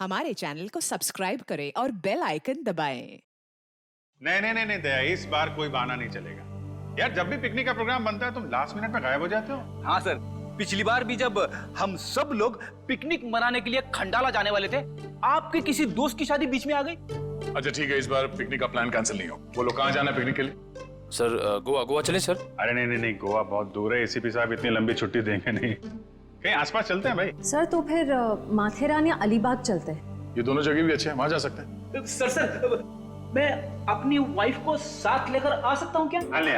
हमारे चैनल को सब्सक्राइब करें और बेल आइकन दबाएं। नहीं दया, इस बार कोई बहाना नहीं चलेगा यार। जब भी पिकनिक का प्रोग्राम बनता है तुम लास्ट मिनट में गायब हो जाते हो। हाँ सर, पिछली बार भी जब हम सब लोग पिकनिक मनाने के लिए खंडाला जाने वाले थे, आपके किसी दोस्त की शादी बीच में आ गई। अच्छा ठीक है, इस बार पिकनिक का प्लान कैंसिल नहीं हो। बोलो कहाँ जाना है पिकनिक के लिए? सर गोवा चले सर। अरे नहीं, गोवा बहुत दूर है। एसीपी साहब इतनी लंबी छुट्टी देंगे नहीं। कहीं आसपास चलते हैं भाई। सर तो फिर माथेरान या अलीबाग चलते हैं। ये दोनों जगह भी अच्छे हैं, वहां जा सकते हैं। सर मैं अपनी वाइफ को साथ लेकर आ सकता हूँ क्या? आले।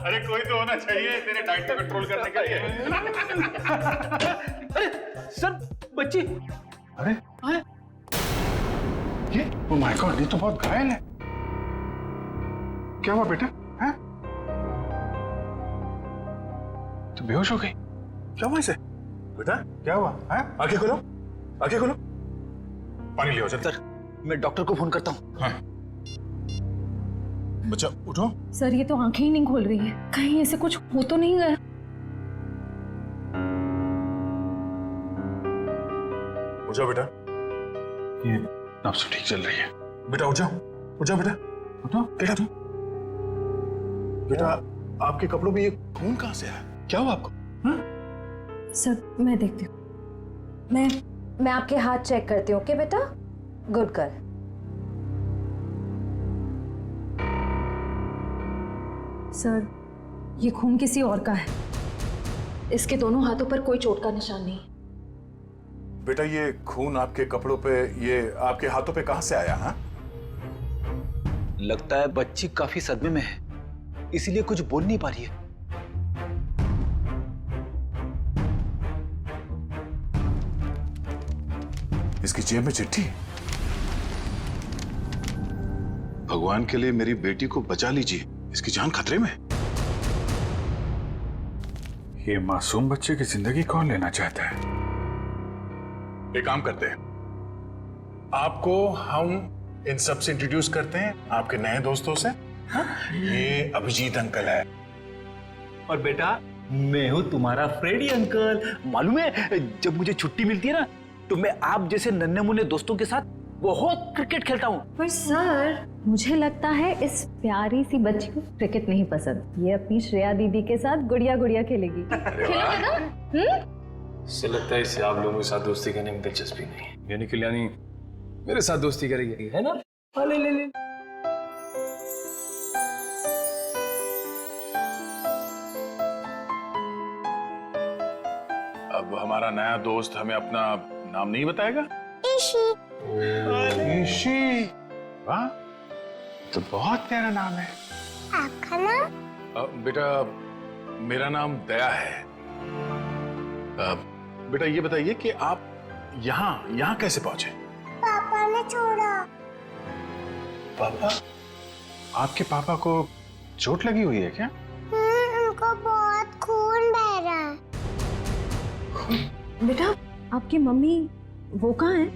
अरे कोई तो होना चाहिए तेरे डाइट को कंट्रोल करने के लिए। अरे सर, बच्ची। अरे ये ओ माय गॉड, ये तो बहुत घायल है। क्या हुआ बेटा? हैं? तो बेहोश हो गई? क्या हुआ इसे? बेटा क्या हुआ? हैं? आंखें खोलो, आंखें खोलो। पानी ले आओ सर, मैं डॉक्टर को फोन करता हूँ। हाँ। बच्चा उठो। सर ये तो आंखें ही नहीं खोल रही है, कहीं ऐसे कुछ हो तो नहीं गया? उठ जाओ बेटा, ये नब्ज ठीक चल रही है। बेटा उठ जाओ, उठ जाओ बेटा, उठो। बेटा तुम, बेटा आपके कपड़ों में ये खून कहाँ से आया? क्या हुआ आपको? हाँ? सर मैं देखती हूँ। मैं आपके हाथ चेक करती हूँ। ओके बेटा, गुड गर्ल। सर ये खून किसी और का है, इसके दोनों हाथों पर कोई चोट का निशान नहीं। बेटा ये खून आपके कपड़ों पे, ये आपके हाथों पे कहाँ से आया? हाँ? लगता है बच्ची काफी सदमे में है, इसीलिए कुछ बोल नहीं पा रही है। इसकी जेब में चिट्ठी। भगवान के लिए मेरी बेटी को बचा लीजिए, इसकी जान खतरे में। ये मासूम बच्चे की जिंदगी कौन लेना चाहता है? एक काम करते हैं, आपको हम इन सब से इंट्रोड्यूस करते हैं, आपके नए दोस्तों से। हाँ? ये अभिजीत अंकल है। और बेटा मैं हूँ तुम्हारा फ्रेडी अंकल। मालूम है जब मुझे छुट्टी मिलती है ना, तो मैं आप जैसे नन्हे मुन्ने दोस्तों के साथ बहुत क्रिकेट खेलता हूँ। पर सर मुझे लगता है इस प्यारी सी बच्ची को क्रिकेट नहीं पसंद, ये अपनी श्रेया दीदी के साथ गुड़िया गुड़िया खेलेगी। खेलोगे ना? इससे लगता है इसे आप लोगों के साथ दोस्ती करने में दिलचस्पी नहीं है, यानी कल्याणी मेरे साथ दोस्ती करेगी, है ना? ले। अब हमारा नया दोस्त हमें अपना नाम नहीं बताएगा? ईशी। वाह, तो बहुत प्यारा नाम है। आपका नाम? बेटा मेरा नाम दया है। बेटा ये बताइए कि आप यहाँ कैसे पहुंचे? पापा ने छोड़ा। पापा? आपके पापा को चोट लगी हुई है क्या? उनको बहुत खून बह रहा है। बेटा आपकी मम्मी वो कहाँ है?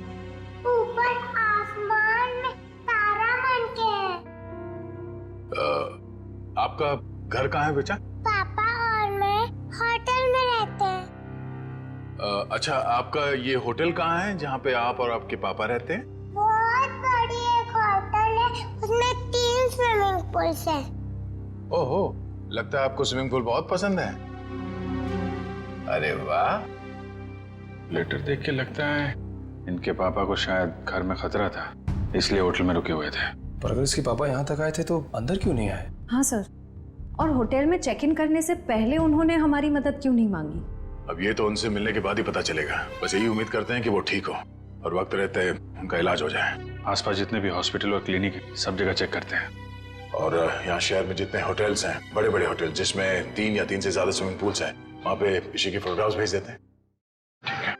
ऊपर आसमान में तारा बन के है। आपका घर कहाँ है बेटा? पापा और मैं होटल में रहते हैं। अच्छा, आपका ये होटल कहाँ है जहाँ पे आप और आपके पापा रहते हैं? बहुत बड़ी एक होटल है, उसमें 3 स्विमिंग पूल्स हैं। ओहो, लगता है आपको स्विमिंग पूल बहुत पसंद है। अरे वाह, लेटर देख के लगता है इनके पापा को शायद घर में खतरा था, इसलिए होटल में रुके हुए थे। पर अगर इसके पापा यहाँ तक आए थे तो अंदर क्यों नहीं आए? हाँ सर, और होटल में चेक इन करने से पहले उन्होंने हमारी मदद क्यों नहीं मांगी? अब ये तो उनसे मिलने के बाद ही पता चलेगा। बस यही उम्मीद करते हैं कि वो ठीक हो और वक्त रहते उनका इलाज हो जाए। आसपास जितने भी हॉस्पिटल और क्लिनिक है सब जगह चेक करते हैं, और यहाँ शहर में जितने होटल्स हैं, बड़े बड़े होटल जिसमें 3 या 3 से ज्यादा स्विमिंग पूल्स हैं, वहाँ पे ईशी की फोटोग्राफ्स भेज देते हैं। ठीक है।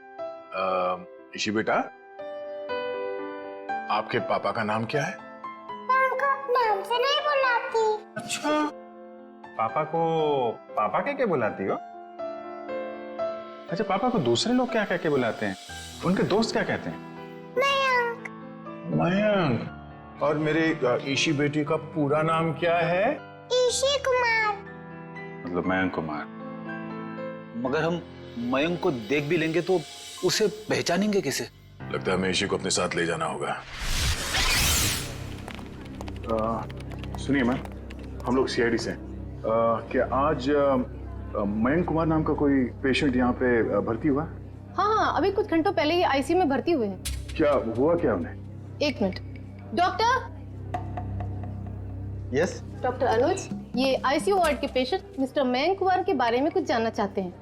ईशी बेटा, आपके पापा का नाम क्या है? उनको नाम से नहीं बुलाती। अच्छा, पापा को पापा क्या बुलाती हो? अच्छा, पापा को दूसरे लोग क्या कह के बुलाते हैं? उनके दोस्त क्या कहते हैं? मयंक। मयंक। और मेरे ईशी बेटी का पूरा नाम क्या है? ईशी कुमार। मतलब मयंक कुमार। मगर हम मयंक को देख भी लेंगे तो उसे पहचानेंगे किसे? लगता है हमें इशी को अपने साथ ले जाना होगा। सुनिए मैम, हम लोग सीआईडी से हैं। क्या आज मयंक कुमार नाम का कोई पेशेंट यहाँ पे भर्ती हुआ? हाँ, अभी कुछ घंटों पहले ही आईसीयू में भर्ती हुए हैं। क्या हुआ क्या उन्हें? एक मिनट। डॉक्टर। यस। डॉक्टर अनुज, ये आईसीयू वार्ड के पेशेंट मिस्टर मयंक कुमार के बारे में कुछ जानना चाहते हैं।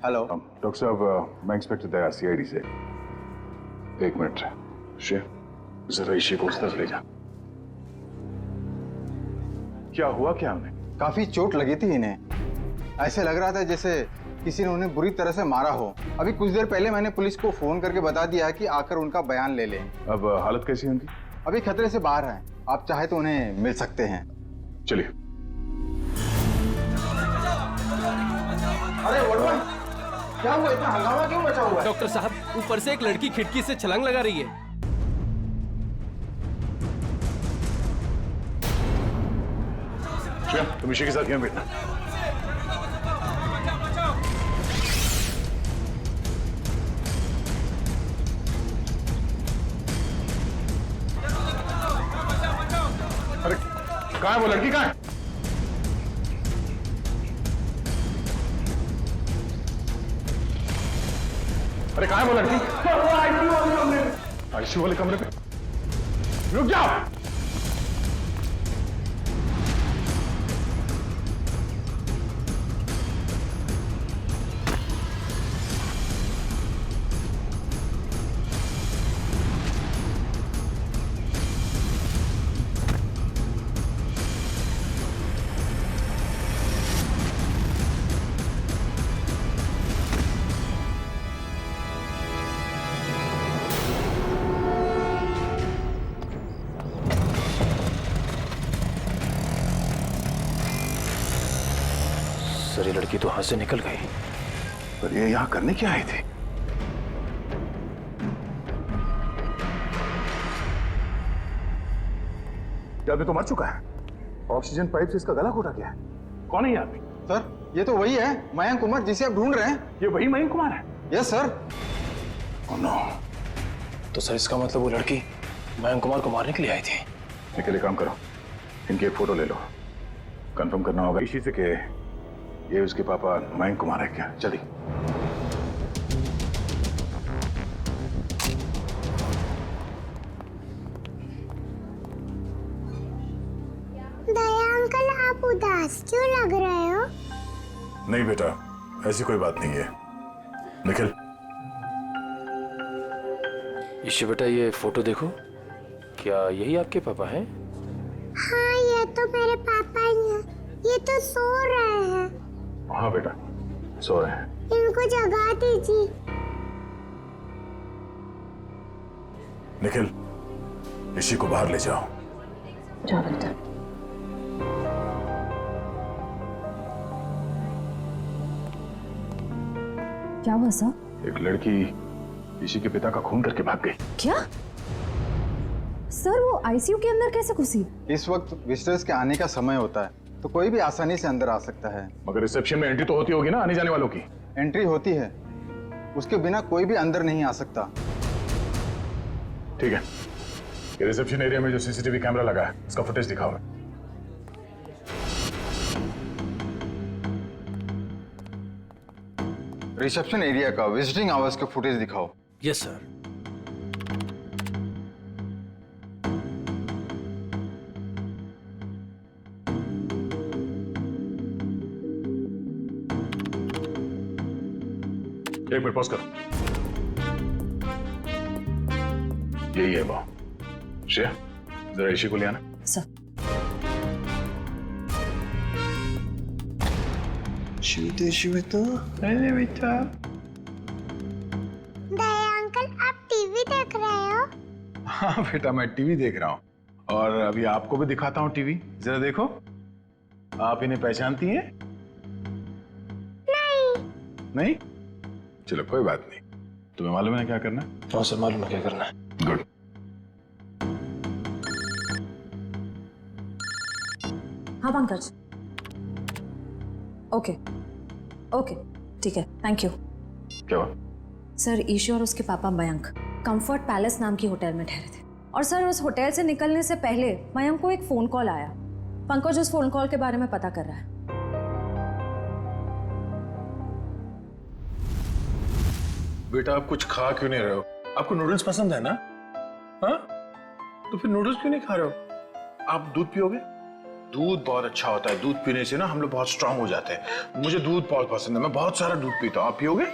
हेलो। डॉक्टर साहब, मैं इंस्पेक्टर दया सीआईडी से। एक मिनट शेर, जरा इशी को उस तरफ ले जा। क्या हुआ क्या उन्हें? काफी चोट लगी थी इन्हें। ऐसे लग रहा था जैसे किसी ने उन्हें बुरी तरह से मारा हो। अभी कुछ देर पहले मैंने पुलिस को फोन करके बता दिया है कि आकर उनका बयान ले लें। अब हालत कैसी है उनकी? अभी खतरे से बाहर हैं। आप चाहे तो उन्हें मिल सकते हैं। चलिए। अरे वड़वन, क्या हुआ? इतना हंगामा क्यों मचा हुआ है? डॉक्टर साहब, ऊपर से एक लड़की खिड़की से छलांग लगा रही है। तुम इशी के साथ यहाँ बैठना। अरे कहाँ है वो लड़की? कहाँ है? अरे कहाँ है वो लड़की? आईसीयू वाले कमरे पे। रुक जाओ। सर, ये लड़की तो हाथ से निकल गई। पर ये यहाँ करने क्या आई थी? क्या आदमी तो मर चुका है। ऑक्सीजन पाइप से इसका गला घोटा गया है। कौन है ये आदमी? सर, ये तो वही है मयंक कुमार जिसे आप ढूंढ रहे हैं। ये वही मयंक कुमार है? Yes sir. Oh no. तो सर, इसका मतलब वो लड़की मयंक कुमार को मारने के लिए आई थी। निकले, काम करो, इनकी एक फोटो ले लो। कंफर्म करना होगा इसी से कि ये उसके पापा मयंक कुमार है क्या। जल्दी। दया अंकल, आप उदास क्यों लग रहे हो? नहीं बेटा, ऐसी कोई बात नहीं है। निखिल। ईशी बेटा, ये फोटो देखो। क्या यही आपके पापा हैं? हाँ, ये तो मेरे पापा ही हैं। ये तो सो रहे हैं। हाँ बेटा, सो रहे हैं। इनको जगा दीजिए। निखिल, इसी को बाहर ले जाओ। जाओ बेटा। क्या हुआ सर? एक लड़की इसी के पिता का खून करके भाग गई। क्या सर, वो आईसीयू के अंदर कैसे घुसी? इस वक्त विजिटर्स के आने का समय होता है, तो कोई भी आसानी से अंदर आ सकता है। मगर रिसेप्शन में एंट्री तो होती होगी ना आने जाने वालों की? एंट्री होती है, उसके बिना कोई भी अंदर नहीं आ सकता। ठीक है, ये रिसेप्शन एरिया में जो सीसीटीवी कैमरा लगा है उसका फुटेज दिखाओ। रिसेप्शन एरिया का विजिटिंग आवर्स के फुटेज दिखाओ। Yes sir. एक मिनट पॉज करो। यही है वो। श्रेया, जरा इशी को ले आना। सर। दया अंकल, आप टीवी देख रहे हो? हाँ बेटा, मैं टीवी देख रहा हूँ और अभी आपको भी दिखाता हूँ टीवी। जरा देखो, आप इन्हें पहचानती हैं? नहीं? चलो कोई बात नहीं। तुम्हें मालूम है क्या करना? हाँ सर, मालूम है क्या करना है। गुड। हाँ पंकज। ओके ओके, ठीक है, थैंक यू। क्या हुआ? सर ईशू और उसके पापा मयंक कंफर्ट पैलेस नाम की होटल में ठहरे थे और सर उस होटल से निकलने से पहले मयंक को एक फोन कॉल आया। पंकज उस फोन कॉल के बारे में पता कर रहा है। बेटा आप कुछ खा क्यों नहीं रहे हो? आपको नूडल्स पसंद है ना? हाँ, तो फिर नूडल्स क्यों नहीं खा रहे हो? आप दूध पियोगे? दूध बहुत अच्छा होता है। दूध पीने से ना हम लोग बहुत स्ट्रांग हो जाते हैं। मुझे दूध बहुत पसंद है, मैं बहुत सारा दूध पीता हूँ। आप पियोगे?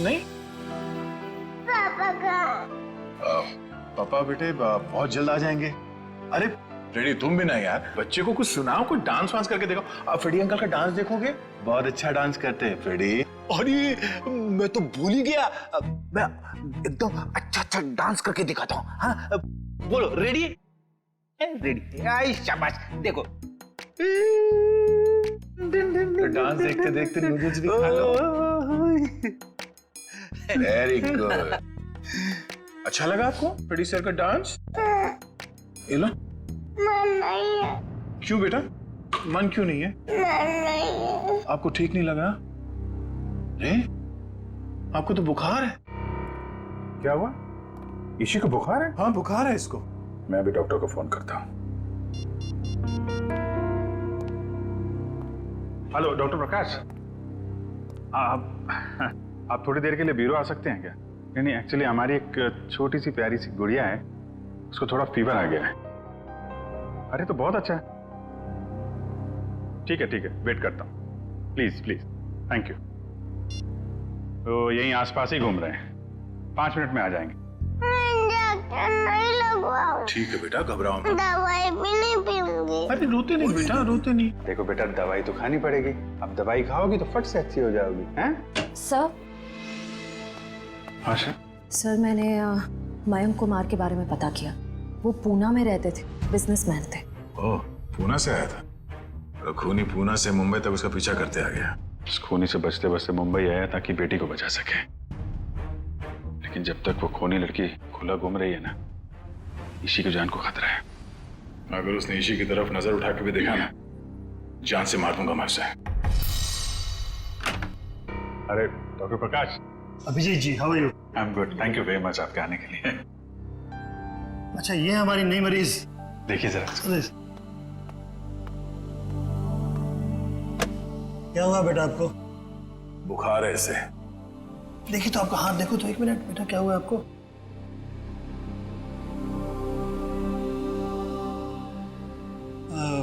नहीं? पापा कहाँ? पापा बेटे बहुत जल्द आ जाएंगे। अरे फ्रेडी तुम भी ना यार, बच्चे को कुछ सुनाओ, कुछ डांस वांस करके देखो। आप फ्रेडी अंकल का डांस देखोगे, बहुत अच्छा डांस करते हैं फ्रेडी। अरे मैं तो भूल ही गया, मैं एकदम अच्छा डांस करके दिखाता हूँ। हाँ बोलो, रेडी? रेडी, आई शाबाश, देखो। डांस देखते देखते नूडल्स भी खा लो। Very good. अच्छा लगा आपको फ्रेडी सर का डांस? ये लो। मन नहीं है। क्यों बेटा, मन क्यों नहीं है? मन नहीं है। आपको ठीक नहीं लगा? अरे आपको तो बुखार है। क्या हुआ? इसी को बुखार है? हाँ बुखार है इसको। मैं भी डॉक्टर को फोन करता हूँ। हेलो डॉक्टर प्रकाश, आप थोड़ी देर के लिए ब्यूरो आ सकते हैं क्या? नहीं एक्चुअली हमारी एक छोटी सी प्यारी सी गुड़िया है, उसको थोड़ा फीवर आ गया है। अरे तो बहुत अच्छा है। ठीक है वेट करता हूँ। Please thank you. तो यहीं आसपास ही घूम रहे हैं, 5 मिनट में आ जाएंगे। इंजेक्शन नहीं लगवाऊं। ठीक है बेटा, घबराओ मत। दवाई भी नहीं पीऊंगी। अरे रोते नहीं बेटा, रोते नहीं। देखो बेटा, दवाई तो खानी पड़ेगी। अब दवाई खाओगी तो फट से अच्छी हो जाओगी। हैं? सर आशा, सर मैंने मयंक कुमार के बारे में पता किया। वो पूना में रहते थे, बिजनेसमैन थे। ओह पूना से आया था? और खूनी पूना से मुंबई तक उसका पीछा करते आ गया। उस खूनी से बचते बचते मुंबई आया ताकि बेटी को बचा सके। लेकिन जब तक वो खूनी लड़की खुला घूम रही है ना, ईशी की जान को खतरा है। अगर उसने ईशी की तरफ नजर उठा के भी देखा ना, जान से मार दूंगा मैं उसे। अरे doctor Prakash. Abhijeet ji, how are you? I am good, thank you very much आपके आने के लिए। अच्छा, ये हमारी नई मरीज। देखिए जरा। क्या हुआ बेटा आपको? बुखार है इसे। देखिए तो आपका हाथ देखो तो, 1 मिनट बेटा, क्या हुआ आपको?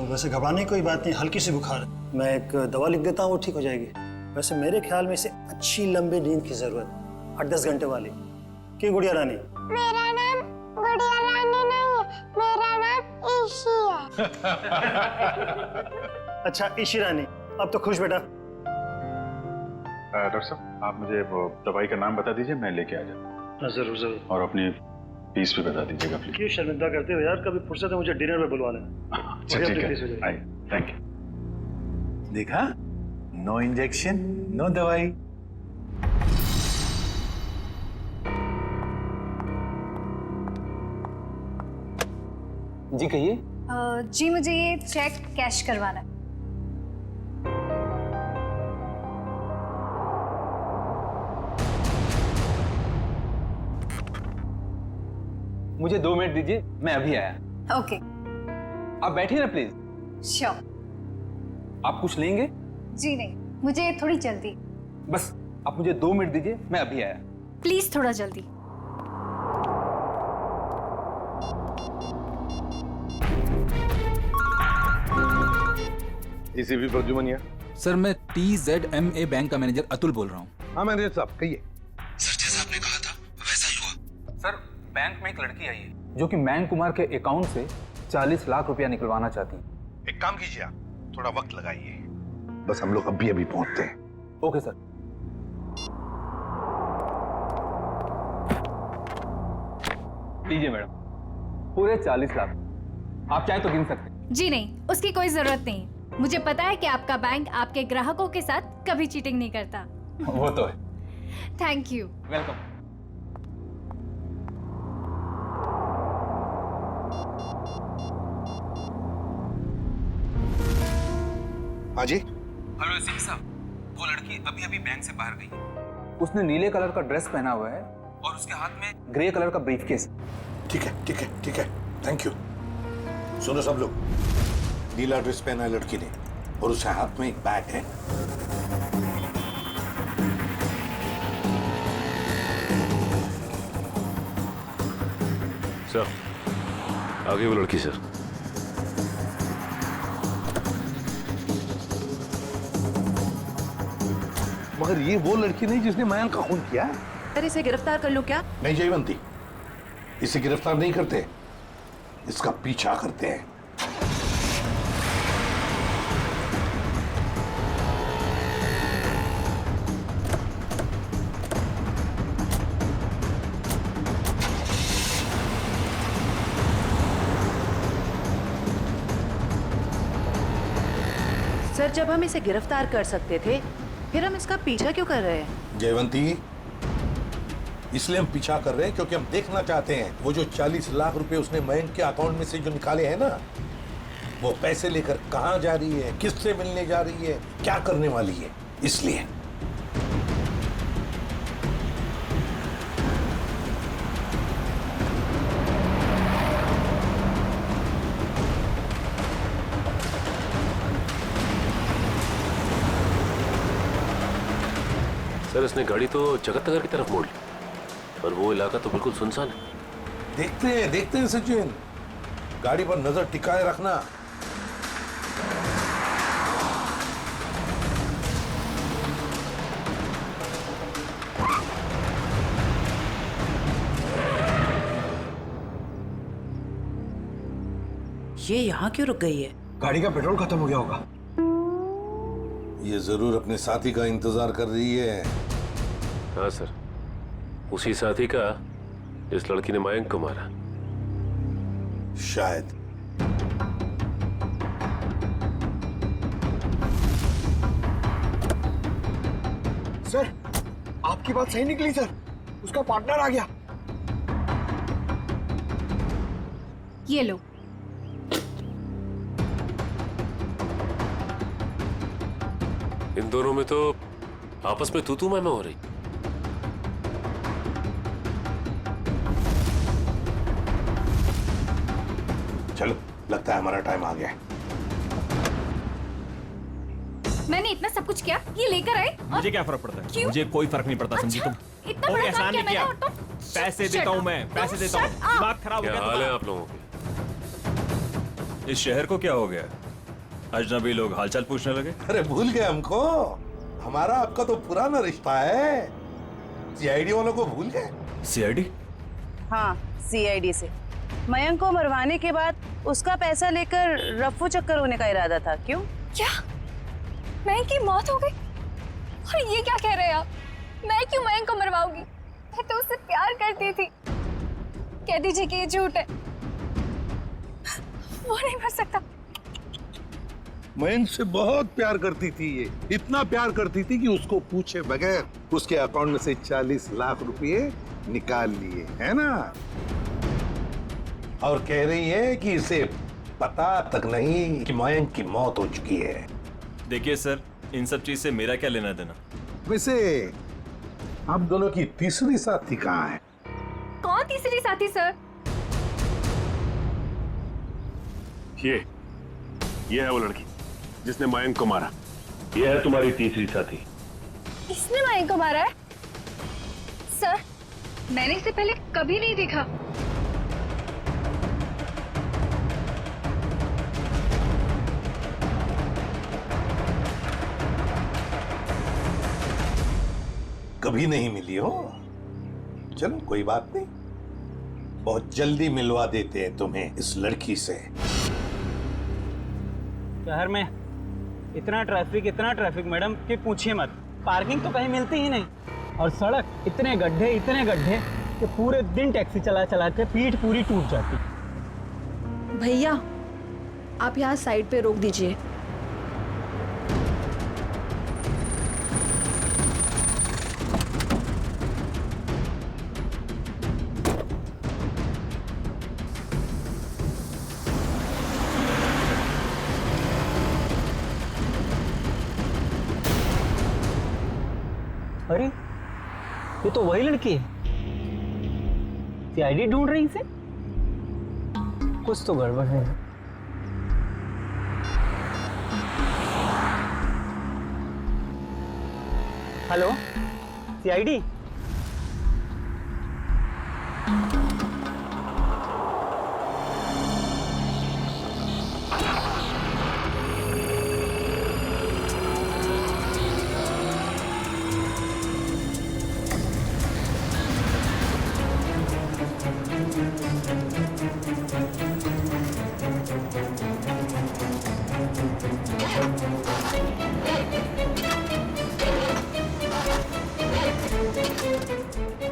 वैसे घबराने की कोई बात नहीं, हल्की सी बुखार है। मैं एक दवा लिख देता हूँ, वो ठीक हो जाएगी। वैसे मेरे ख्याल में इसे अच्छी लंबी नींद की जरूरत, 8-10 घंटे वाली। क्यों गुड़िया रानी? मेरा नाम गुड़िया रानी नहीं है, मेरा नाम ईशी है। अच्छा ईशी रानी, अब तो खुश बेटा। डॉक्टर साहब आप मुझे वो दवाई का नाम बता दीजिए, मैं लेके आ जाऊँ। जरूर जरूर। और अपनी फीस भी बता दीजिएगा प्लीज। क्यों शर्मिंदा करते हो यार, कभी फुर्सत है मुझे डिनर में बुलवा लेना। अच्छा ठीक है, थैंक यू। देखा, नो इंजेक्शन नो दवाई। जी कहिए। जी मुझे ये चेक कैश करवाना है। मुझे 2 मिनट दीजिए, मैं अभी आया। ओके। आप बैठिए ना प्लीज। श्योर। आप कुछ लेंगे? जी नहीं, मुझे थोड़ी जल्दी। बस आप मुझे 2 मिनट दीजिए, मैं अभी आया। प्लीज थोड़ा जल्दी। एसीपी प्रद्युमन। सर मैं TZMA बैंक का मैनेजर अतुल बोल रहा हूँ। हाँ मैनेजर साहब कहिए। सर जैसा आपने कहा था वैसा ही हुआ। सर बैंक में एक लड़की आई है जो कि मयंक कुमार के अकाउंट से 40 लाख रुपया निकलवाना चाहती है। एक काम कीजिए, आप थोड़ा वक्त लगाइए, बस हम लोग अभी पहुंचते हैं। Okay sir. लीजिए मैडम, पूरे 40 लाख। आप चाहे तो गिन सकते हैं। जी नहीं, उसकी कोई जरूरत नहीं। मुझे पता है कि आपका बैंक आपके ग्राहकों के साथ कभी चीटिंग नहीं करता। वो तो है। Thank you. वेलकम। हाँ जी। हेलो एसीपी साहब, वो लड़की अभी बैंक से बाहर गई है। उसने नीले कलर का ड्रेस पहना हुआ है और उसके हाथ में ग्रे कलर का ब्रीफकेस। ठीक है ठीक है ठीक है, थैंक यू। सुनो सब लोग, नीला ड्रेस पहना है लड़की ने और उसके हाथ में एक बैग है। सर, आगे वो लड़की सर। मगर ये वो लड़की नहीं जिसने मयंक का खून किया है। सर इसे गिरफ्तार कर लो क्या? नहीं जयवंती, इसे गिरफ्तार नहीं करते, इसका पीछा करते हैं। सर जब हम इसे गिरफ्तार कर सकते थे फिर हम इसका पीछा क्यों कर रहे हैं? जयवंती, इसलिए हम पीछा कर रहे हैं क्योंकि हम देखना चाहते हैं वो जो 40 लाख रुपए उसने मयंक के अकाउंट में से जो निकाले हैं ना, वो पैसे लेकर कहां जा रही है, किससे मिलने जा रही है, क्या करने वाली है, इसलिए। सर इसने गाड़ी तो जगतनगर की तरफ मोड़ ली और वो इलाका तो बिल्कुल सुनसान है। देखते हैं सचिन, गाड़ी पर नजर टिकाए रखना। ये यहाँ क्यों रुक गई है? गाड़ी का पेट्रोल खत्म हो गया होगा। ये जरूर अपने साथी का इंतजार कर रही है। हाँ सर, उसी साथी का इस लड़की ने मयंक को मारा। शायद। सर, आपकी बात सही निकली सर, उसका पार्टनर आ गया। ये लो। इन दोनों में तो आपस में तू मैं हो रही। चलो, लगता है हमारा टाइम आ गया है। मैंने इतना सब कुछ किया, ये लेकर आए। मुझे क्या फर्क पड़ता है? क्यों? मुझे कोई फर्क नहीं पड़ता, समझी तुम? इतना बड़ा एहसान काम नहीं किया किया। मैंने और तुम पैसे देता हूँ मैं, पैसे देता हूँ। दिमाग खराब हो क्या गया हाल है तुम्हारा? आप लोगों के? इस शहर को क्या हो गया? अजनबी लोग हालचाल पूछने लगे। अरे भूल गए हमको? हमारा आपका तो पुराना रिश्ता है। सीआईडी वालों को भूल गए? सीआईडी? हाँ, सीआईडी से मयंक को मरवाने के बाद उसका पैसा लेकर रफ्फू चक्कर होने का इरादा था। क्यों? क्या? मयंक की मौत हो गई? और ये क्या कह रहे हैं आप? मैं क्यों मयंक को मरवाऊंगी? मैं तो उससे प्यार करती थी। कह दीजिए कि ये झूठ है। वो नहीं मर सकता। मयंक से बहुत प्यार करती थी ये, इतना प्यार करती थी कि उसको पूछे बगैर उसके अकाउंट में से 40 लाख रुपए निकाल लिए, है ना? और कह रही है कि इसे पता तक नहीं कि मयंक की मौत हो चुकी है। देखिए सर, इन सब चीज से मेरा क्या लेना देना? वैसे आप दोनों की तीसरी साथी कहाँ है? कौन तीसरी साथी सर? ये है वो लड़की जिसने मयंक को मारा। ये है तुम्हारी तीसरी साथी। इसने मयंक को मारा है? सर, मैंने इसे पहले कभी नहीं देखा। कभी नहीं मिली हो? चलो कोई बात नहीं, बहुत जल्दी मिलवा देते हैं तुम्हें इस लड़की से। शहर में इतना ट्रैफिक मैडम कि पूछिए मत। पार्किंग तो कहीं मिलती ही नहीं, और सड़क इतने गड्ढे कि पूरे दिन टैक्सी चला चला के पीठ पूरी टूट जाती। भैया, आप यहाँ साइड पे रोक दीजिए। अरे ये तो वही लड़की है। सीआईडी ढूंढ रही इसे? कुछ तो गड़बड़ है। Hello, CID?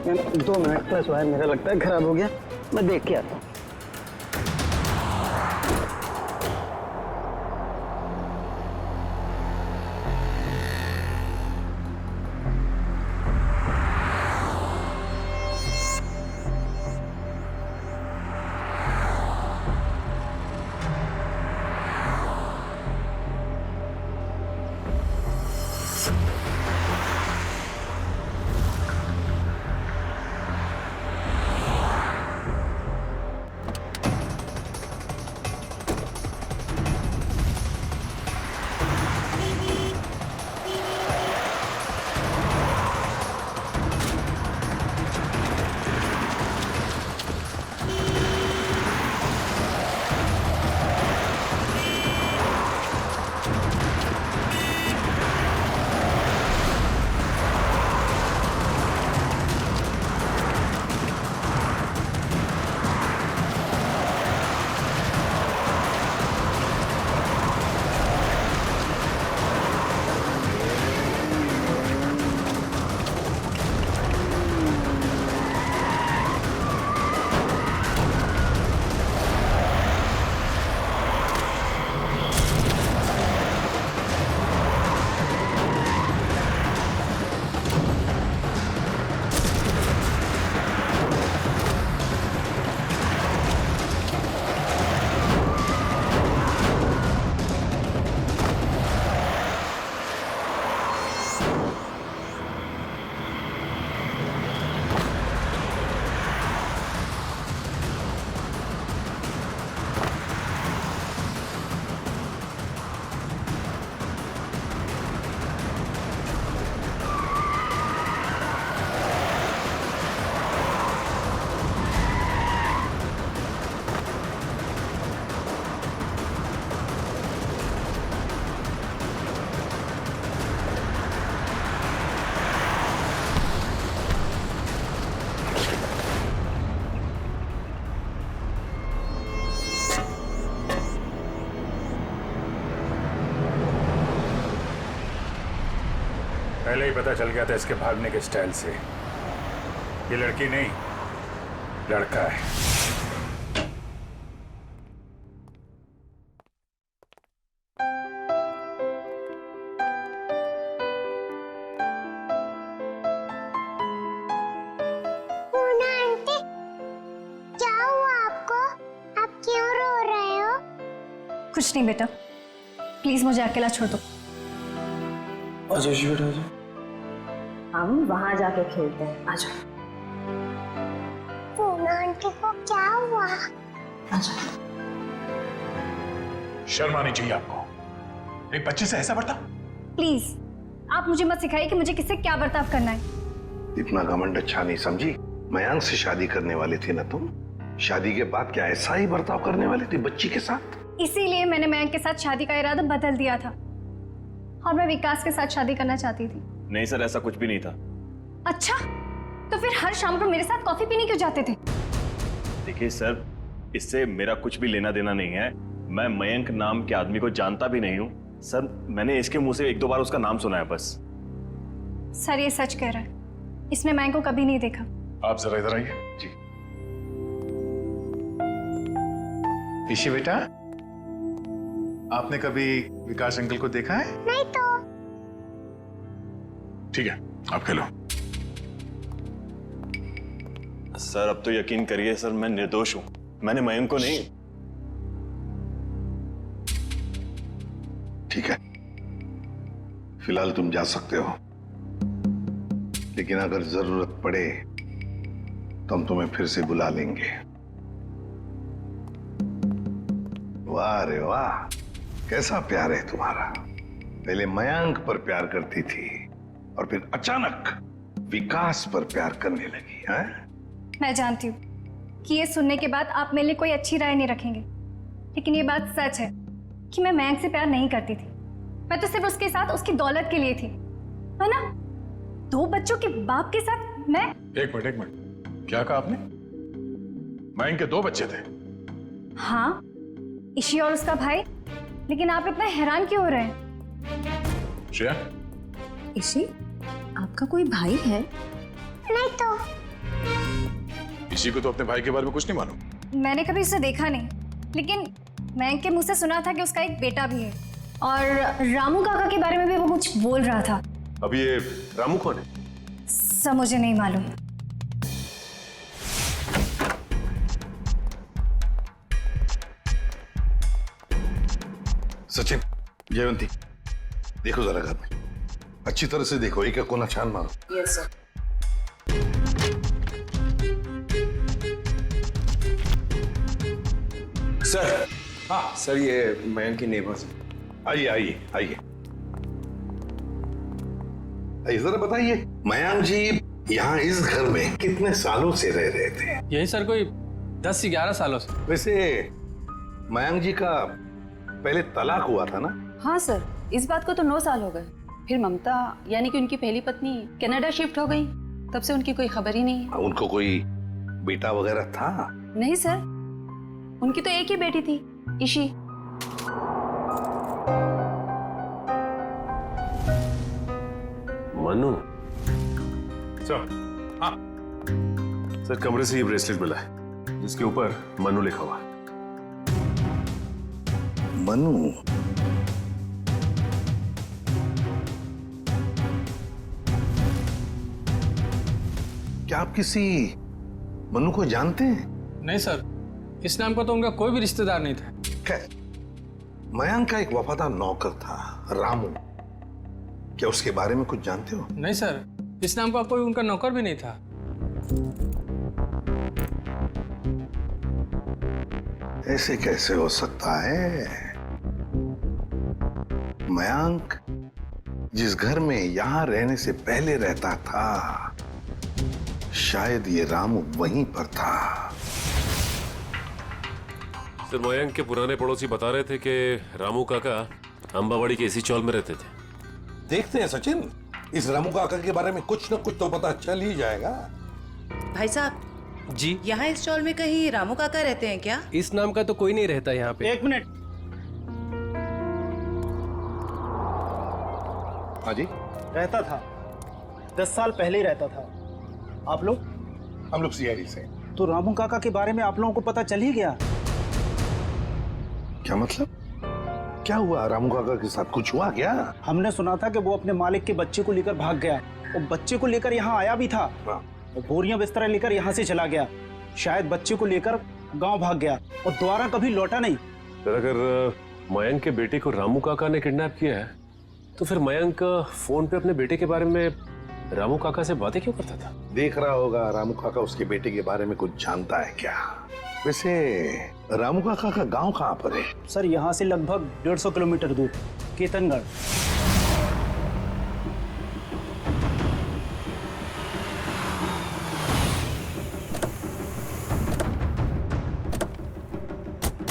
Ma'am 2 minute plus wire मेरा लगता है खराब हो गया, मैं देख के आता हूँ। पहले ही पता चल गया था इसके भागने के स्टाइल से। ये लड़की नहीं, लड़का है। पूना आंटी, क्या हुआ आपको? आप क्यों रो रहे हो? कुछ नहीं बेटा, प्लीज मुझे अकेला छोड़ दो। आजा जी बेटा आजा। हम वहां जाके खेलते हैं, आ जाओ। पूना आंटी को क्या हुआ? आ जाओ। शर्म आनी चाहिए आपको। एक बच्चे से ऐसा बर्ताव? प्लीज आप मुझे मत सिखाइए कि मुझे किससे क्या बर्ताव करना है। इतना घमंड अच्छा नहीं समझी। मयांक से शादी करने वाली थी ना तुम? शादी के बाद क्या ऐसा ही बर्ताव करने वाली थी बच्ची के साथ? इसीलिए मैंने मयंक के साथ शादी का इरादा बदल दिया था और मैं विकास के साथ शादी करना चाहती थी। नहीं सर, ऐसा कुछ भी नहीं था। अच्छा, तो फिर हर शाम को मेरे साथ कॉफी पीने क्यों जाते थे? देखिए सर, इससे मेरा कुछ भी लेना देना नहीं है। मैं मयंक नाम के आदमी को जानता भी नहीं हूँ सर। मैंने इसके मुंह से 1-2 बार उसका नाम सुना है बस। सर ये सच कह रहा है, इसने मयंक को कभी नहीं देखा। आप जरा इधर आइए। जी ईशी बेटा, आपने कभी विकास अंकल को देखा है? नहीं तो। ठीक है, आप खेलो। सर अब तो यकीन करिए सर, मैं निर्दोष हूं। मैंने मयंक को नहीं। ठीक है, फिलहाल तुम जा सकते हो, लेकिन अगर जरूरत पड़े तो हम तुम्हें फिर से बुला लेंगे। वाह रे वाह, कैसा प्यार है तुम्हारा। पहले मयंक पर प्यार करती थी और फिर अचानक विकास पर प्यार करने लगी है। मैं जानती हूँ कि ये सुनने के बाद आप मेरे लिए कोई अच्छी राय नहीं रखेंगे, लेकिन ये बात सच है कि मैं मयंक से प्यार नहीं करती थी। मैं तो सिर्फ उसके साथ उसकी दौलत के लिए थी, है ना? 2 बच्चों के बाप के साथ मैं। एक मिनट, क्या कहा आपने? मयंक के 2 बच्चे थे? हाँ, ईशी और उसका भाई। लेकिन आप इतना हैरान क्यों हो रहे हैं? श्रेया, ईशी, आपका कोई भाई है? नहीं तो। इसी को तो अपने भाई के बारे में कुछ नहीं मालूम। मैंने कभी उसे देखा नहीं, लेकिन मयंक के मुंह से सुना था कि उसका एक बेटा भी है, और रामू काका के बारे में भी वो कुछ बोल रहा था। अब ये रामू कौन है? सब मुझे नहीं मालूम। सचिन, जयवंती, देखो जरा घर में अच्छी तरह से देखो, एक एक कोना छान मारो। Yes sir. सर, हाँ सर, ये मयंक की नेबर्स। आइए आइए आइए, जरा बताइए, मयंक जी यहाँ इस घर में कितने सालों से रह रहे थे? यही सर कोई 10 से 11 सालों से। वैसे मयंक जी का पहले तलाक हुआ था ना? हाँ सर, इस बात को तो 9 साल हो गए। फिर ममता यानी कि उनकी पहली पत्नी कनाडा शिफ्ट हो गई, तब से उनकी कोई खबर ही नहीं है। उनको कोई बेटा वगैरह था? नहीं सर, उनकी तो एक ही बेटी थी, ईशी। मनु सर। हाँ सर, कमरे से ये ब्रेसलेट मिला है जिसके ऊपर मनु लिखा हुआ। मनु? क्या आप किसी मनु को जानते हैं? नहीं सर, इस नाम का तो उनका कोई भी रिश्तेदार नहीं था। मयंक का एक वफादार नौकर था, रामू। क्या उसके बारे में कुछ जानते हो? नहीं सर, इस नाम का कोई उनका नौकर भी नहीं था। ऐसे कैसे हो सकता है? मयंक जिस घर में यहां रहने से पहले रहता था, शायद ये रामू वहीं पर था। सर, मयंक के पुराने पड़ोसी बता रहे थे कि रामू काका अंबावाड़ी के इसी चौल में रहते थे। देखते हैं सचिन, इस रामू काका के बारे में कुछ न कुछ तो पता चल ही जाएगा। भाई साहब जी, यहाँ इस चौल में कहीं रामू काका रहते हैं क्या? इस नाम का तो कोई नहीं रहता यहाँ पे। 1 मिनट। हाँ जी, रहता था, 10 साल पहले ही रहता था। आप लोग? हम लोग सीआईडी से। तो रामू काका के बारे में आप लोगों को पता चल ही गया? क्या मतलब? क्या हुआ रामू काका के साथ? कुछ हुआ क्या? हमने सुना था कि वो अपने मालिक के बच्चे को लेकर भाग गया, और बच्चे को लेकर यहाँ आया भी था, और बोरियां बिस्तरा लेकर यहाँ से चला गया। शायद बच्चे को लेकर गांव भाग गया और दोबारा कभी लौटा नहीं। सर, अगर मयंक के बेटे को रामू काका ने किडनैप किया है, तो फिर मयंक फोन पे अपने बेटे के बारे में रामू काका से बातें क्यों करता था? देख रहा होगा रामू काका उसके बेटे के बारे में कुछ जानता है क्या? वैसे रामू काका का गांव कहाँ पर है? सर, यहाँ से लगभग 150 किलोमीटर दूर, केतनगढ़।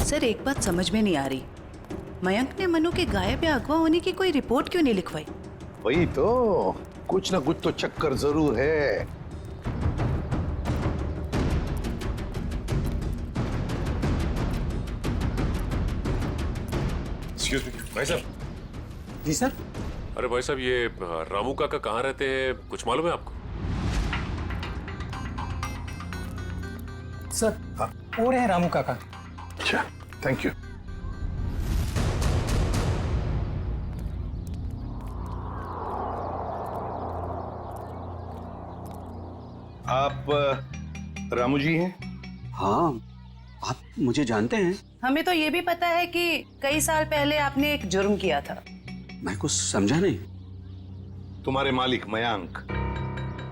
सर, एक बात समझ में नहीं आ रही, मयंक ने मनु के गायब या अगवा होने की कोई रिपोर्ट क्यों नहीं लिखवाई? वही तो, कुछ ना कुछ तो चक्कर जरूर है। एक्सक्यूज मी भाई साहब। जी सर। अरे भाई साहब, ये रामू काका कहाँ रहते हैं, कुछ मालूम है आपको? सर, और है रामू काका। अच्छा, थैंक यू। आप रामू जी हैं? हाँ, आप मुझे जानते हैं? हमें तो ये भी पता है कि कई साल पहले आपने एक जुर्म किया था। मैं कुछ समझा नहीं। तुम्हारे मालिक मयंक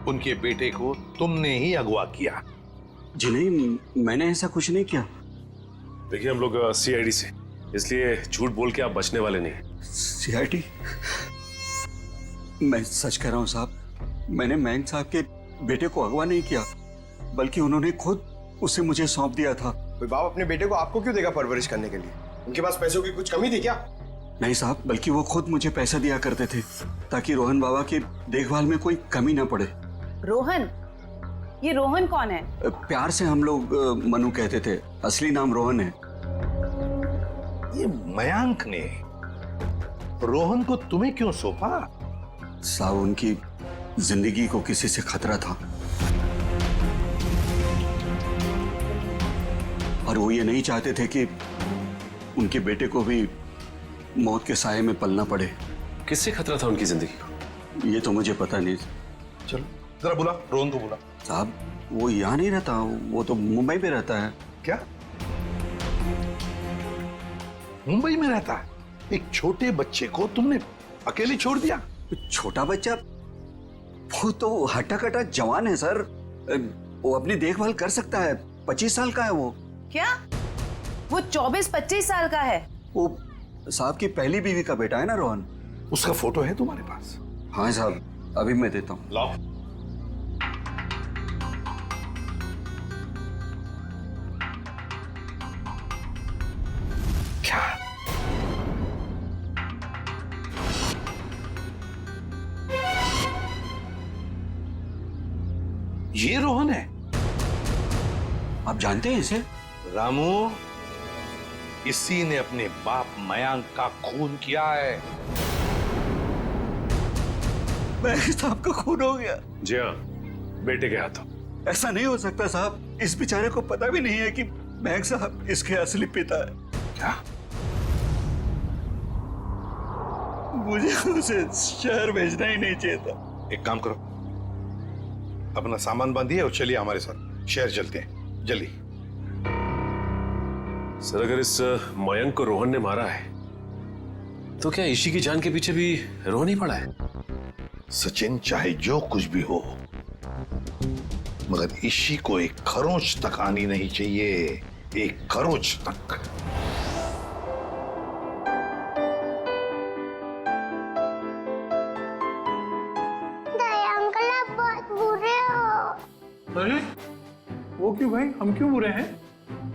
उनके बेटे को तुमने ही अगवा किया। जी नहीं, मैंने ऐसा कुछ नहीं किया। देखिए हम लोग सीआईडी से, इसलिए झूठ बोल के आप बचने वाले नहीं। सीआईडी? मैं सच कह रहा हूँ साहब, मैंने मयंक साहब के बेटे को अगवा नहीं किया, बल्कि उन्होंने खुद उसे मुझे सौंप दिया था। कोई बाप अपने बेटे को आपको क्यों देगा परवरिश करने के लिए? उनके पास पैसों की कुछ कमी थी क्या? नहीं साहब, बल्कि वो खुद मुझे पैसा दिया करते थे ताकि रोहन बाबा की देखभाल में कोई कमी ना पड़े। रोहन? ये रोहन कौन है? प्यार से हम लोग मनु कहते थे, असली नाम रोहन है। ये मयंक ने रोहन को तुम्हें क्यों सौंपा? साहब, उनकी जिंदगी को किसी से खतरा था और वो ये नहीं चाहते थे कि उनके बेटे को भी मौत के साए में पलना पड़े। किससे खतरा था उनकी जिंदगी को? ये तो मुझे पता नहीं। चलो जरा बुला, रोहन को बुला। साहब, वो यहाँ नहीं रहता, वो तो मुंबई में रहता है। क्या मुंबई में रहता है? एक छोटे बच्चे को तुमने अकेले छोड़ दिया? छोटा बच्चा? वो तो हट्टा कट्टा जवान है सर, वो अपनी देखभाल कर सकता है। 25 साल का है वो। क्या? वो 24-25 साल का है? वो साहब की पहली बीवी का बेटा है ना रोहन। उसका फोटो है तुम्हारे पास? हाँ साहब, अभी मैं देता हूँ। लाओ। क्या? ये रोहन है? आप जानते हैं इसे? रामू, इसी ने अपने बाप मयंक का खून किया है। मयंक साहब का खून हो गया? जी हाँ, बेटे के हाथों। ऐसा नहीं हो सकता साहब, इस बेचारे को पता भी नहीं है कि मयंक साहब इसके असली पिता है। क्या? मुझे उसे शहर भेजना ही नहीं चाहिए था। एक काम करो, अपना सामान बांधिए और चलिए हमारे साथ, शहर चलते हैं, जल्दी। सर, अगर इस मयंक को रोहन ने मारा है तो क्या ईशी की जान के पीछे भी रोहन ही पड़ा है? सचिन, चाहे जो कुछ भी हो, मगर ईशी को एक खरोंच तक आनी नहीं चाहिए, एक खरोंच तक। दया अंकल, आप बहुत बुरे हो। अरे वो क्यों भाई, हम क्यों बुरे हैं?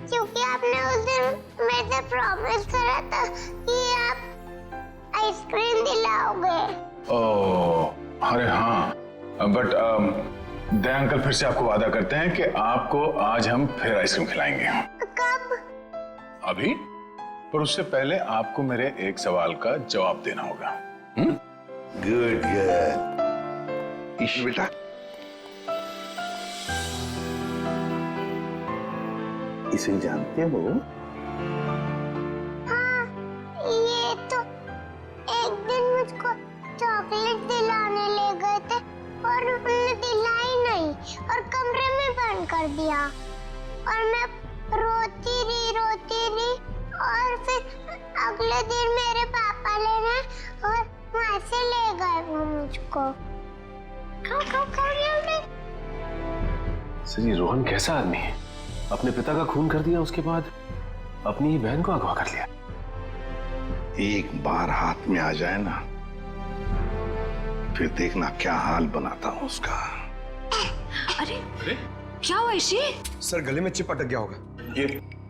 क्योंकि आपने उस दिन मेरे से प्रॉमिस करा था कि आप आइसक्रीम दिलाओगे। ओह, अरे हाँ, बट दया अंकल फिर से आपको वादा करते हैं कि आपको आज हम फिर आइसक्रीम खिलाएंगे। कब? अभी, पर उससे पहले आपको मेरे एक सवाल का जवाब देना होगा। Good good. ईशी बेटा, इसे जानते हो? हाँ, ये तो एक दिन मुझको चॉकलेट दिलाने ले गए थे और उन्होंने दिलाई नहीं और कमरे में बंद कर दिया और मैं रोती रही और फिर अगले दिन मेरे पापा लेने और वहां से ले गए वो मुझको। सर, ये रोहन कैसा आदमी है? अपने पिता का खून कर दिया, उसके बाद अपनी ही बहन को अगवा कर लिया। एक बार हाथ में आ जाए ना, फिर देखना क्या हाल बनाता हूं उसका। अरे क्या हुआ ईशी? सर, गले में चिप अटक गया होगा। ये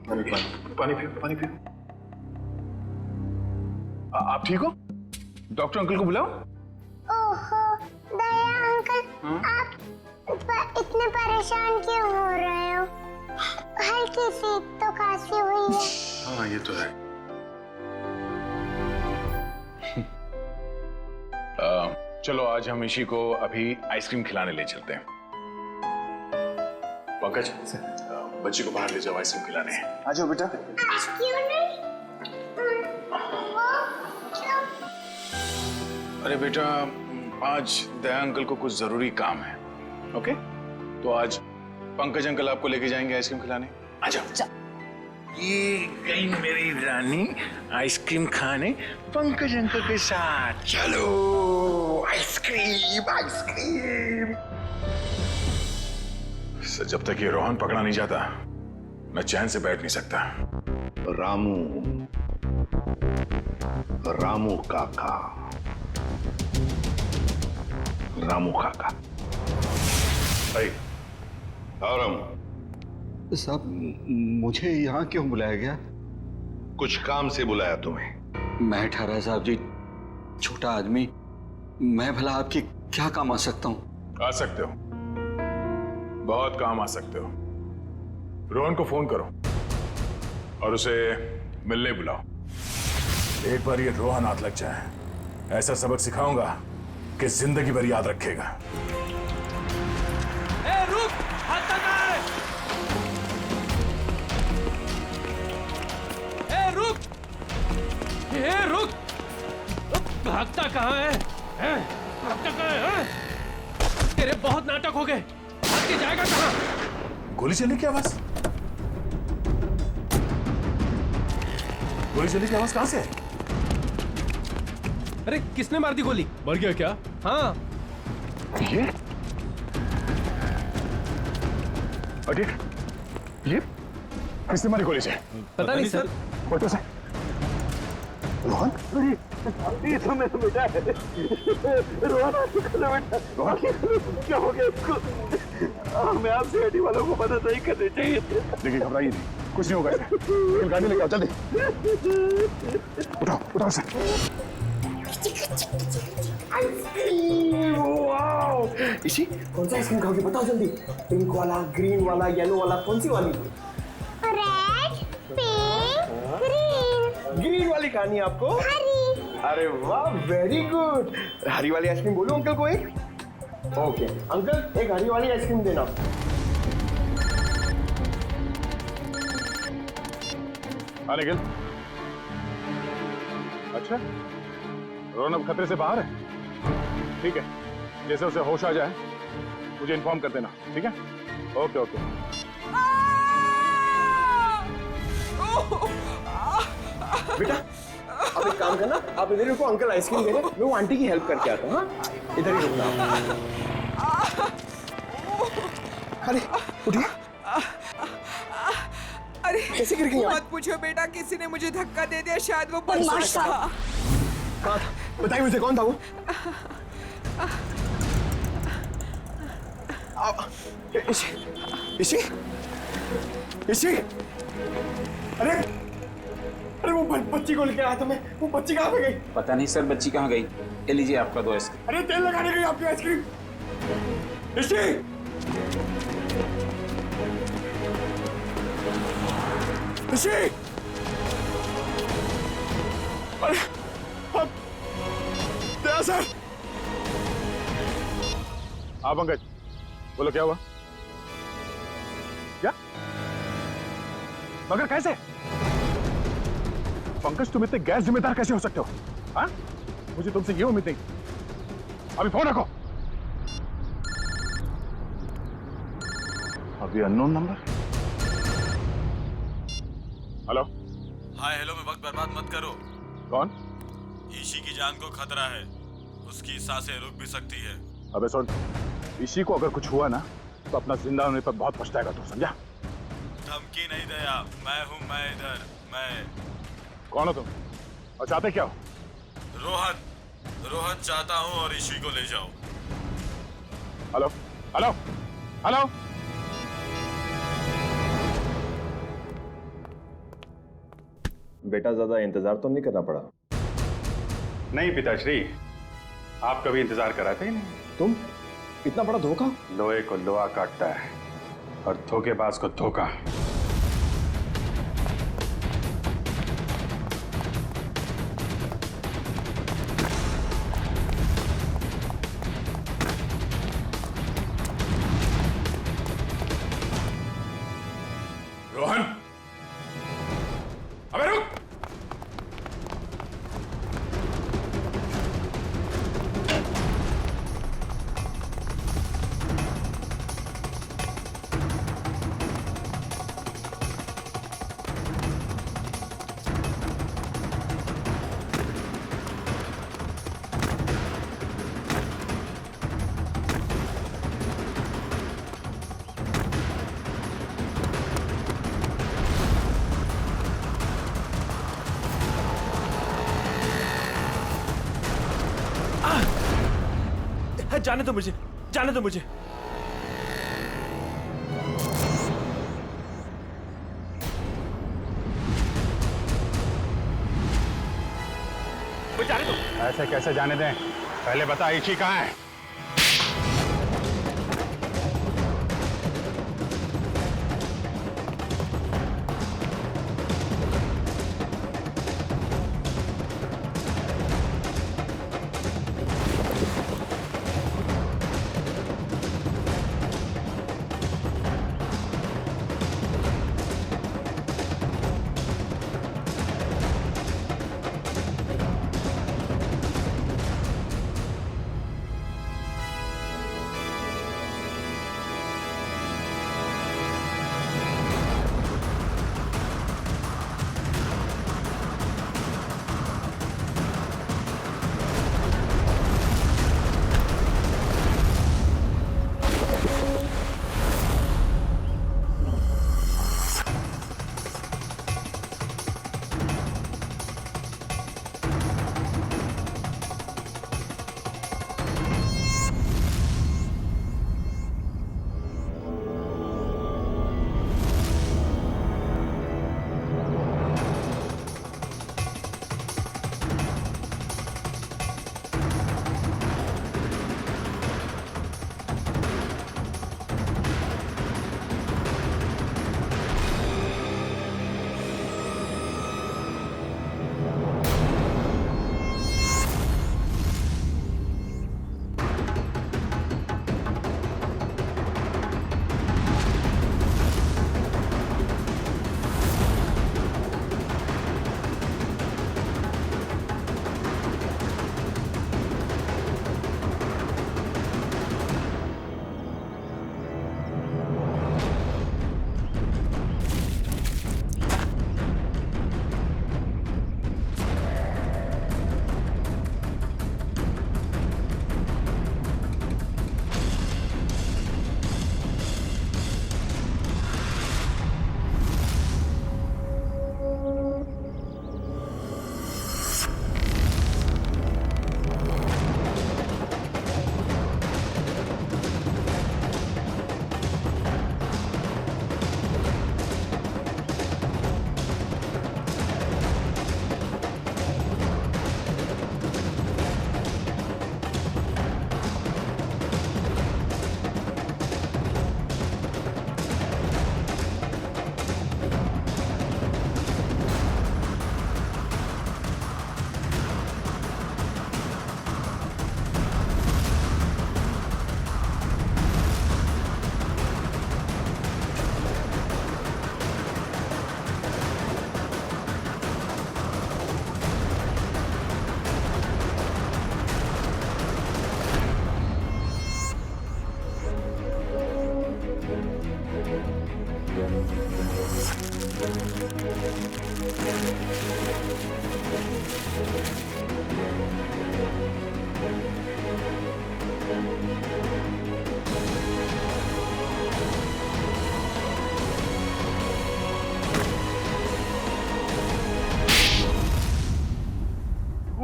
पानी पियो, पानी पियो। आप ठीक हो? डॉक्टर अंकल को बुलाओ। ओहो, दया अंकल, आप इतने परेशान क्यों हो रहे हो? हल्की सी तो खांसी हुई है। हाँ, ये तो है। चलो आज हम ईशी को अभी आइसक्रीम खिलाने ले चलते हैं। पंकज, बच्ची को बाहर ले जाओ, आइसक्रीम खिलाने। आ जाओ बेटा। क्यों नहीं? क्यों? अरे बेटा, आज दया अंकल को कुछ जरूरी काम है। ओके, तो आज पंकज अंकल आपको लेके जाएंगे आइसक्रीम खिलाने। आ जाओ। ये गई मेरी रानी आइसक्रीम खाने पंकज अंकल के साथ। चलो, आइसक्रीम आइसक्रीम। जब तक ये रोहन पकड़ा नहीं जाता मैं चैन से बैठ नहीं सकता। रामू, रामू काका, रामू काका। भाई और रामू साहब, मुझे यहाँ क्यों बुलाया गया? कुछ काम से बुलाया तुम्हें। मैं ठहरा साहब जी, छोटा आदमी, मैं भला आपकी क्या काम आ सकता हूँ? आ सकते हो, बहुत काम आ सकते हो। रोहन को फोन करो और उसे मिलने बुलाओ। एक बार ये रोहन हाथ लग जाए, ऐसा सबक सिखाऊंगा कि जिंदगी भर याद रखेगा। ए, रुक! हाथ लगा! ए, रुक! ए, रुक! भागता कहाँ है? भागता कहाँ है? तेरे बहुत नाटक हो गए। भाग के जाएगा कहाँ? गोली चलने की आवाज? गोली चलने की आवाज कहां से है? अरे किसने मार दी गोली? मर गया क्या? हाँ। ये किसने मारी गोली से? पता नहीं सर। फोटो से रोहन? ये तो मैं बेटा रोहन बेटा, क्या हो गया इसको? हमें आपसे गाड़ी वालों को मदद नहीं करनी चाहिए। देखिए घबराइए नहीं, कुछ नहीं होगा इसे। लेकिन गाड़ी लेके आओ जल्दी। उठाओ उठाओ से। इसी कौन सा आइसक्रीम खाओगे बताओ जल्दी। पिंक वाला, ग्रीन वाला, येलो वाला, कौन सी वाली? Red, pink, green. ग्रीन वाली खानी है आपको? हरी। अरे वाह, वेरी गुड। हरी वाली आइसक्रीम बोलो अंकल को एक। ओके अंकल, एक हरी वाली आइसक्रीम देना। हाँ निखिल। अच्छा, रोहन अब खतरे से बाहर है? ठीक है, जैसे उसे होश आ जाए मुझे इन्फॉर्म कर देना, ठीक है? Okay okay. बेटा आप एक काम करना, आप इधर रुको, अंकल आइसक्रीम दे रहे हैं, मैं वो आंटी की हेल्प करके आता हूँ। हाँ इधर ही रुकना। अरे उठिए। अरे कैसे गिर गई आप? मत पूछो बेटा, किसी ने मुझे धक्का दे दिया, शायद वो बदमाश था। कहाँ था? बताइए मुझे, कौन था वो? इसी इसी अरे अरे वो बच्ची को लेके आया था मैं, वो बच्ची कहाँ पे गई? पता नहीं सर, बच्ची कहाँ गई। ये लीजिए आपका 2 आइसक्रीम। अरे तेल लगाने गई आपकी आइसक्रीम। इसी इसी अरे दया सर। हाँ पंकज, बोलो क्या हुआ? क्या? मगर कैसे? पंकज तुम इतने गैर जिम्मेदार कैसे हो सकते हो? हाँ? मुझे तुमसे ये उम्मीद नहीं। अभी फोन रखो। अभी unknown number. Hello. Hi hello में वक्त बर्बाद मत करो। कौन? ईशी की जान को खतरा है, उसकी सांसें रुक भी सकती है। अबे सुन, ईशी को अगर कुछ हुआ ना तो अपना जिंदा होने पर बहुत पछताएगा तू, समझा? धमकी नहीं दया, मैं हूं, मैं इधर, मैं। कौन हो तुम और चाहते क्या हो? रोहन चाहता हूं और ईशी को ले जाओ। Hello hello hello. बेटा ज्यादा इंतजार तो नहीं करना पड़ा? नहीं पिताश्री, आप कभी इंतजार कराते ही नहीं। तुम इतना बड़ा धोखा? लोहे को लोहा काटता है और धोखेबाज को धोखा। रोहन, अबे रुक। जाने दो मुझे, जाने दो मुझे। जाने दो। ऐसे कैसे जाने दें? पहले बता इची कहाँ है?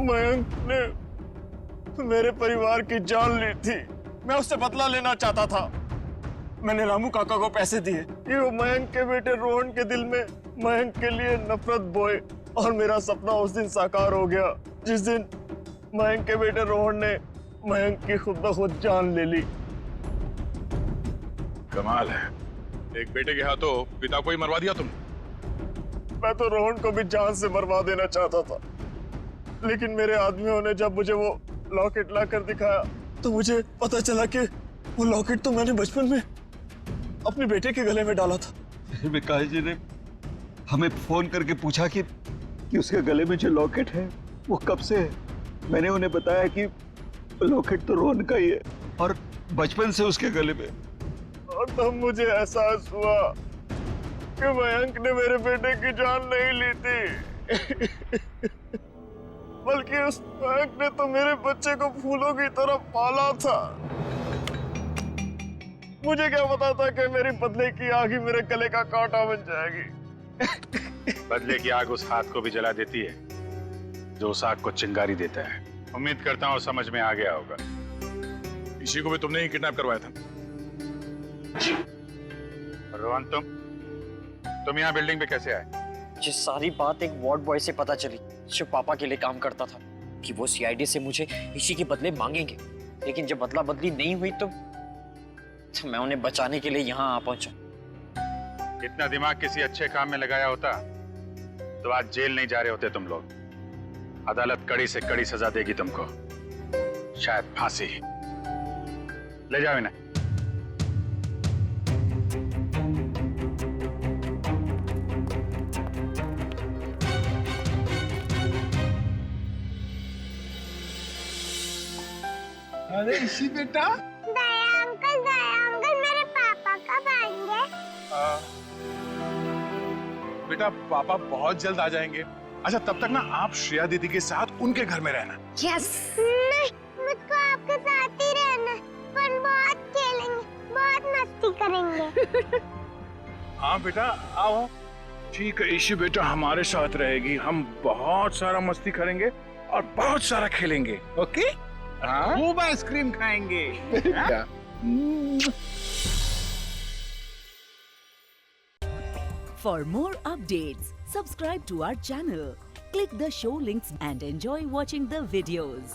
मयंक ने मेरे परिवार की जान ली थी। मैं उससे बदला लेना चाहता था। मैंने रामू काका को पैसे दिए कि वो मयंक के बेटे रोहन के दिल में मयंक के लिए नफरत बोए, और मेरा सपना उस दिन साकार हो गया जिस दिन मयंक के बेटे रोहन ने मयंक की खुद ब खुद जान ले ली। कमाल है, एक बेटे के हाथों पिता को ही मरवा दिया तुम। मैं तो रोहन को भी जान से मरवा देना चाहता था, लेकिन मेरे आदमियों ने जब मुझे वो लॉकेट लाकर दिखाया तो मुझे पता चला कि वो लॉकेट तो मैंने बचपन में अपने बेटे के गले में डाला था। विकास जी ने हमें फोन करके पूछा कि उसके गले में जो लॉकेट है वो कब से है। मैंने उन्हें बताया कि लॉकेट तो रोहन का ही है और बचपन से उसके गले में। और तब मुझे एहसास हुआ कि मयंक ने मेरे बेटे की जान नहीं ली थी बल्कि उस मयंक ने तो मेरे बच्चे को फूलों की तरह पाला था। मुझे क्या पता था कि मेरी बदले की आग ही मेरे गले का कांटा बन जाएगी। बदले की आग उस हाथ को भी जला देती है जो उस आग को चिंगारी देता है। उम्मीद करता हूँ समझ में आ गया होगा। इसी को भी तुमने ही किडनैप करवाया था। रोहन, तुम यहाँ बिल्डिंग पे कैसे आए? ये सारी बात एक वार्ड बॉय से पता चली जो पापा के लिए काम करता था, कि वो सीआईडी से मुझे इसी के बदले मांगेंगे। लेकिन जब बदला बदली नहीं हुई तो मैं उन्हें बचाने के लिए यहाँ आ पहुंचा। इतना दिमाग किसी अच्छे काम में लगाया होता तो आज जेल नहीं जा रहे होते तुम लोग। अदालत कड़ी से कड़ी सजा देगी तुमको, शायद फांसी। ले जाओ इन्हें। अरे इसी बेटा, दया अंकल मेरे पापा कब आएंगे? बेटा पापा बहुत जल्द आ जाएंगे। अच्छा तब तक ना आप श्रेया दीदी के साथ उनके घर में रहना। यस। नहीं, मुझको आपके साथ ही रहना। पर बहुत खेलेंगे, बहुत मस्ती करेंगे। हाँ बेटा आओ। ठीक है ईशी बेटा हमारे साथ रहेगी, हम बहुत सारा मस्ती करेंगे और बहुत सारा खेलेंगे। ओके? हाँ? खूब आइसक्रीम खाएंगे। For more updates, subscribe to our channel, click the show links and enjoy watching the videos.